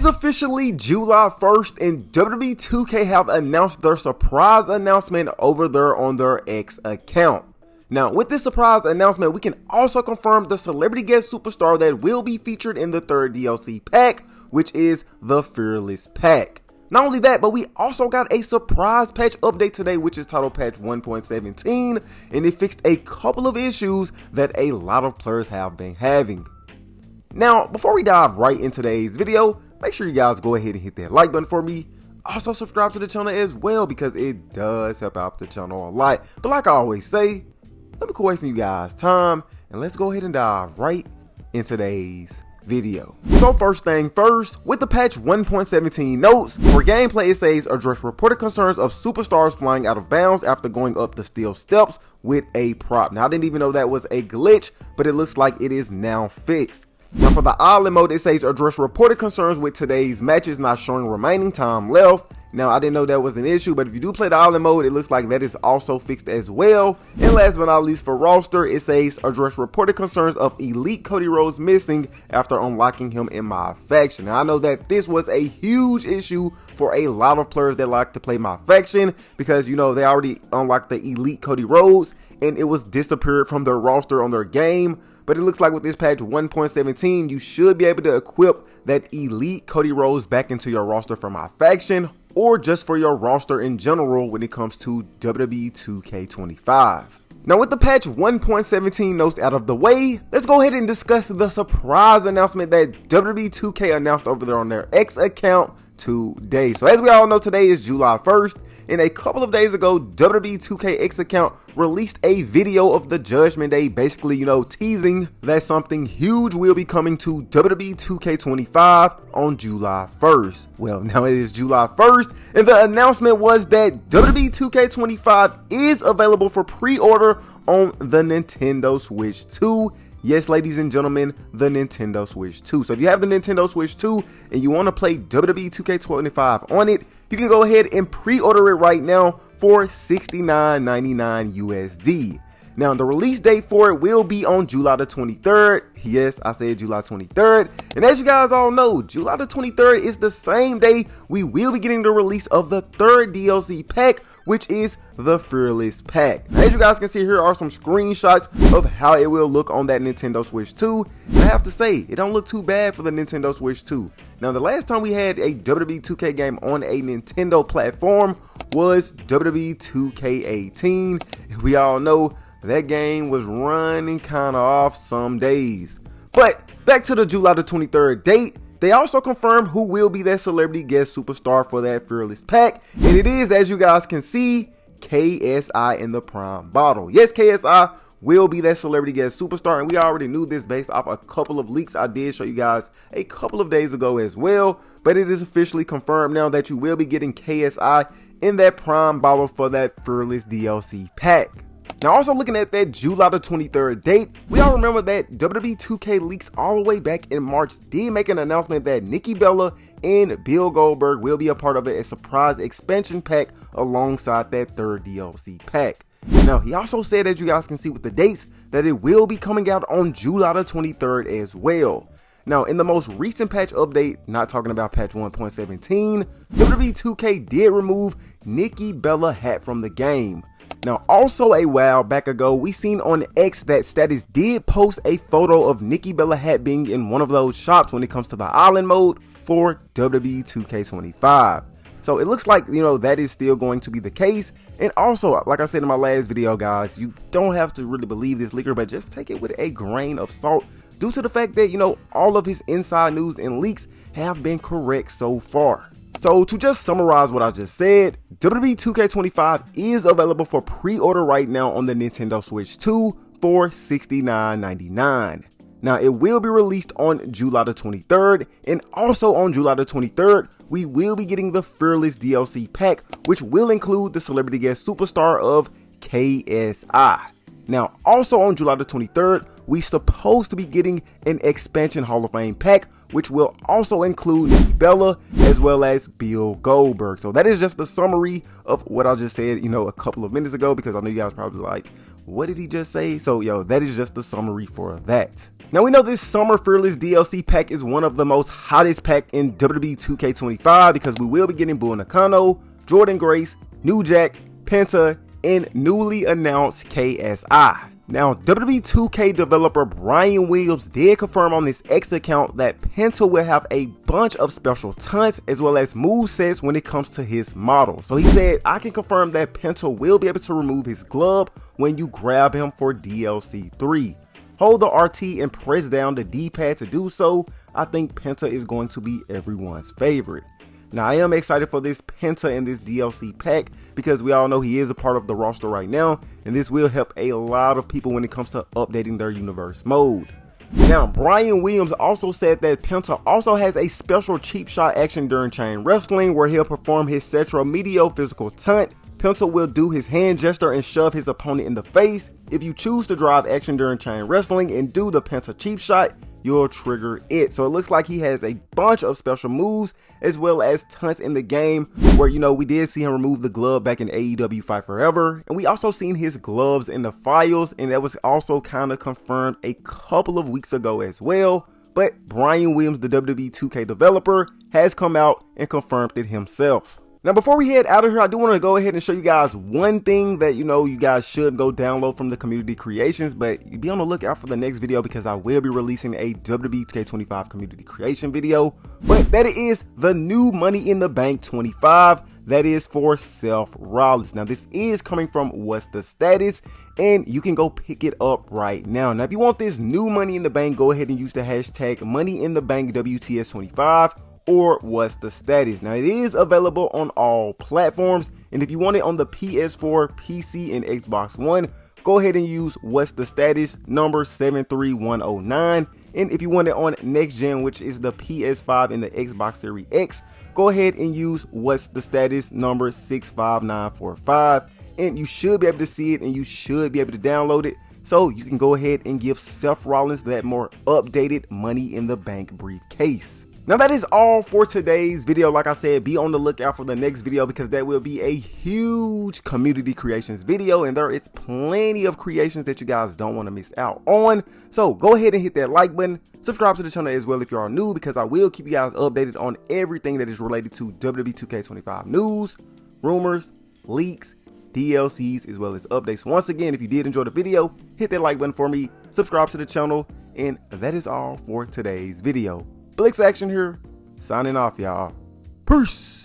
is officially July 1st and WWE 2K have announced their surprise announcement over there on their X account. Now, with this surprise announcement, we can also confirm the celebrity guest superstar that will be featured in the third DLC pack, which is the Fearless pack. Not only that, but we also got a surprise patch update today, which is titled patch 1.17, and it fixed a couple of issues that a lot of players have been having. Now, before we dive right into today's video, make sure you guys go ahead and hit that like button for me. Also subscribe to the channel as well because it does help out the channel a lot. But like I always say, let me quit wasting you guys' time and let's go ahead and dive right into today's video. So first thing first, with the patch 1.17 notes, for gameplay it says address reported concerns of superstars flying out of bounds after going up the steel steps with a prop. Now I didn't even know that was a glitch, but it looks like it is now fixed. Now for the island mode, it says address reported concerns with today's matches not showing remaining time left. Now I didn't know that was an issue, but if you do play the island mode, it looks like that is also fixed as well. And last but not least, for roster, it says address reported concerns of Elite Cody Rhodes missing after unlocking him in my faction. Now I know that this was a huge issue for a lot of players that like to play my faction because, you know, they already unlocked the Elite Cody Rhodes and it was disappeared from their roster on their game. But it looks like with this patch 1.17, you should be able to equip that Elite Cody Rhodes back into your roster for my faction or just for your roster in general when it comes to WWE 2K25. Now with the patch 1.17 notes out of the way, let's go ahead and discuss the surprise announcement that WWE 2K announced over there on their X account today. So as we all know, today is July 1st. And a couple of days ago, WWE 2K X account released a video of the Judgment Day, basically, you know, teasing that something huge will be coming to WWE 2K25 on July 1st. Well, now it is July 1st, and the announcement was that WWE 2K25 is available for pre-order on the Nintendo Switch 2. Yes, ladies and gentlemen, the Nintendo Switch 2. So if you have the Nintendo Switch 2 and you want to play WWE 2K25 on it, you can go ahead and pre-order it right now for $69.99 USD. Now, the release date for it will be on July the 23rd. Yes, I said July 23rd. And as you guys all know, July the 23rd is the same day we will be getting the release of the third DLC pack, which is the Fearless pack. Now, as you guys can see, here are some screenshots of how it will look on that Nintendo Switch 2. And I have to say, it don't look too bad for the Nintendo Switch 2. Now, the last time we had a WWE 2K game on a Nintendo platform was WWE 2K18. We all know that game was running kind of off some days. But back to the July the 23rd date, they also confirmed who will be that celebrity guest superstar for that Fearless pack. And it is, as you guys can see, KSI in the Prime bottle. Yes, KSI will be that celebrity guest superstar. And we already knew this based off a couple of leaks I did show you guys a couple of days ago as well. But it is officially confirmed now that you will be getting KSI in that Prime bottle for that Fearless DLC pack. Now, also looking at that July the 23rd date, we all remember that WWE 2K leaks all the way back in March did make an announcement that Nikki Bella and Bill Goldberg will be a part of a surprise expansion pack alongside that third DLC pack. Now, he also said, as you guys can see with the dates, that it will be coming out on July the 23rd as well. Now, in the most recent patch update, not talking about patch 1.17, WWE 2K did remove Nikki Bella hat from the game. Now, also a while back ago, we seen on X that Status did post a photo of Nikki Bella hat being in one of those shops when it comes to the island mode for WWE 2K25. So it looks like, you know, that is still going to be the case. And also, like I said in my last video, guys, you don't have to really believe this leaker, but just take it with a grain of salt due to the fact that, you know, all of his inside news and leaks have been correct so far. So to just summarize what I just said, WWE 2K25 is available for pre-order right now on the Nintendo Switch 2 for $69.99. Now, it will be released on July the 23rd, and also on July the 23rd, we will be getting the Fearless DLC pack, which will include the celebrity guest superstar of KSI. Now, also on July the 23rd, we supposed to be getting an expansion Hall of Fame pack, which will also include Nikki Bella as well as Bill Goldberg. So that is just the summary of what I just said, you know, a couple of minutes ago, because I know you guys probably like, What did he just say? So yo, that is just the summary for that. Now we know this Summer Fearless DLC pack is one of the most hottest pack in WWE 2K25 because we will be getting Bull Nakano, Jordan Grace, New Jack, Penta, and newly announced KSI. Now, WWE 2K developer Brian Williams did confirm on his X account that Penta will have a bunch of special taunts as well as movesets when it comes to his model. So he said, I can confirm that Penta will be able to remove his glove when you grab him for DLC 3. Hold the RT and press down the D-pad to do so. I think Penta is going to be everyone's favorite. Now, I am excited for this Penta in this DLC pack because we all know he is a part of the roster right now, and this will help a lot of people when it comes to updating their universe mode. Now, Brian Williams also said that Penta also has a special cheap shot action during chain wrestling where he'll perform his Cetro Medio physical taunt. Penta will do his hand gesture and shove his opponent in the face. If you choose to drive action during chain wrestling and do the Penta cheap shot, you'll trigger it. So it looks like he has a bunch of special moves as well as taunts in the game where, you know, we did see him remove the glove back in AEW Fight Forever, and we also seen his gloves in the files, and that was also kind of confirmed a couple of weeks ago as well. But Brian Williams, the WWE 2K developer, has come out and confirmed it himself. Now, before we head out of here, I do want to go ahead and show you guys one thing that, you know, you guys should go download from the community creations, but be on the lookout for the next video because I will be releasing a WWE 2K25 community creation video, but that is the new Money in the Bank 25 that is for Seth Rollins. Now, this is coming from What's the Status, and you can go pick it up right now. Now, if you want this new Money in the Bank, go ahead and use the hashtag Money in the Bank WTS25 or What's the Status. Now, it is available on all platforms, and if you want it on the PS4, PC, and Xbox One, go ahead and use What's the Status number 73109. And if you want it on next gen, which is the PS5 and the Xbox Series X, go ahead and use What's the Status number 65945, and you should be able to see it and you should be able to download it, so you can go ahead and give Seth Rollins that more updated Money in the Bank briefcase. Now, that is all for today's video. Like I said, be on the lookout for the next video because that will be a huge community creations video, and there is plenty of creations that you guys don't want to miss out on. So go ahead and hit that like button, subscribe to the channel as well if you are new, because I will keep you guys updated on everything that is related to WWE 2K25 news, rumors, leaks, DLCs, as well as updates. Once again, if you did enjoy the video, hit that like button for me, subscribe to the channel, and that is all for today's video. Blitz Action here, signing off, y'all. Peace.